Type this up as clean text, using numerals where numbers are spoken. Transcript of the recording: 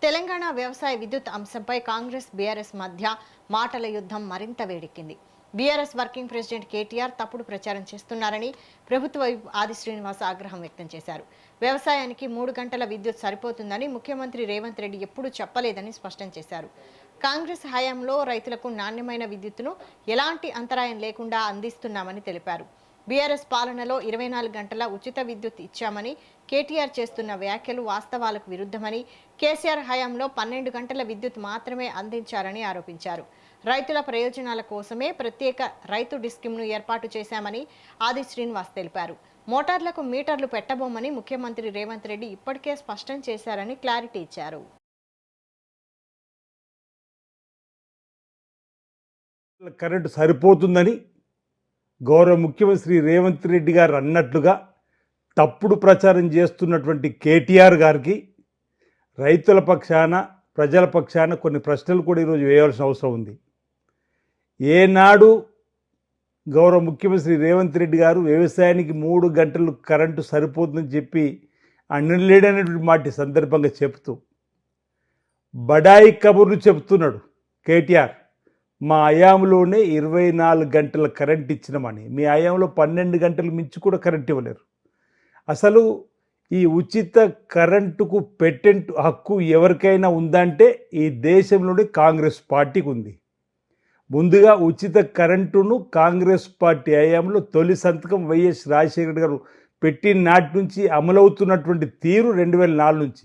తెలంగాణ వ్యవసాయ విద్యుత్ అంశంపై కాంగ్రెస్ బీఆర్ఎస్ మధ్య మాటల యుద్ధం మరింత వేడెక్కింది. బీఆర్ఎస్ వర్కింగ్ ప్రెసిడెంట్ కేటీఆర్ తప్పుడు ప్రచారం చేస్తున్నారని ప్రభుత్వ వైపు ఆది శ్రీనివాస్ ఆగ్రహం వ్యక్తం చేశారు. వ్యవసాయానికి 3 గంటల విద్యుత్ సరిపోతుందని ముఖ్యమంత్రి రేవంత్ రెడ్డి ఎప్పుడూ చెప్పలేదని స్పష్టం చేశారు. కాంగ్రెస్ హయాంలో రైతులకు నాణ్యమైన విద్యుత్తును ఎలాంటి అంతరాయం లేకుండా అందిస్తున్నామని తెలిపారు. బీఆర్ఎస్ పాలనలో 24 గంటల ఉచిత విద్యుత్ ఇచ్చామని కేటీఆర్ చేస్తున్న వ్యాఖ్యలు వాస్తవాలకు విరుద్ధమని, కేసీఆర్ హయాంలో 12 గంటల విద్యుత్ మాత్రమే అందించారని ఆరోపించారు. రైతుల ప్రయోజనాల కోసమే ప్రత్యేక రైతు డిస్కిమ్ను ఏర్పాటు చేశామని ఆది శ్రీనివాస్ తెలిపారు. మోటార్లకు మీటర్లు పెట్టబోమని ముఖ్యమంత్రి రేవంత్ రెడ్డి ఇప్పటికే స్పష్టం చేశారని క్లారిటీ ఇచ్చారు. కరెంటు సరిపోతుందని గౌరవ ముఖ్యమంత్రి రేవంత్ రెడ్డి గారు అన్నట్లుగా తప్పుడు ప్రచారం చేస్తున్నటువంటి కేటీఆర్ గారికి రైతుల పక్షాన ప్రజల పక్షాన కొన్ని ప్రశ్నలు కూడా ఈరోజు వేయాల్సిన అవసరం ఉంది. ఏనాడు గౌరవ ముఖ్యమంత్రి రేవంత్ రెడ్డి గారు వ్యవసాయానికి 3 గంటలు కరెంటు సరిపోతుందని చెప్పి అనలేడనేటువంటి మాట సందర్భంగా చెప్తూ బడాయి కబుర్లు చెప్తున్నాడు కేటీఆర్. మా హయాంలోనే 24 గంటల కరెంట్ ఇచ్చినామని, మీ హయాంలో 12 గంటలు మించి కూడా కరెంట్ ఇవ్వలేరు. అసలు ఈ ఉచిత కరెంటుకు పేటెంట్ హక్కు ఎవరికైనా ఉందంటే ఈ దేశంలోనే కాంగ్రెస్ పార్టీకి ఉంది. ముందుగా ఉచిత కరెంటును కాంగ్రెస్ పార్టీ హయాంలో తొలి సంతకం వైఎస్ రాజశేఖర గారు పెట్టిన నాటి నుంచి అమలవుతున్నటువంటి తీరు 2004 నుంచి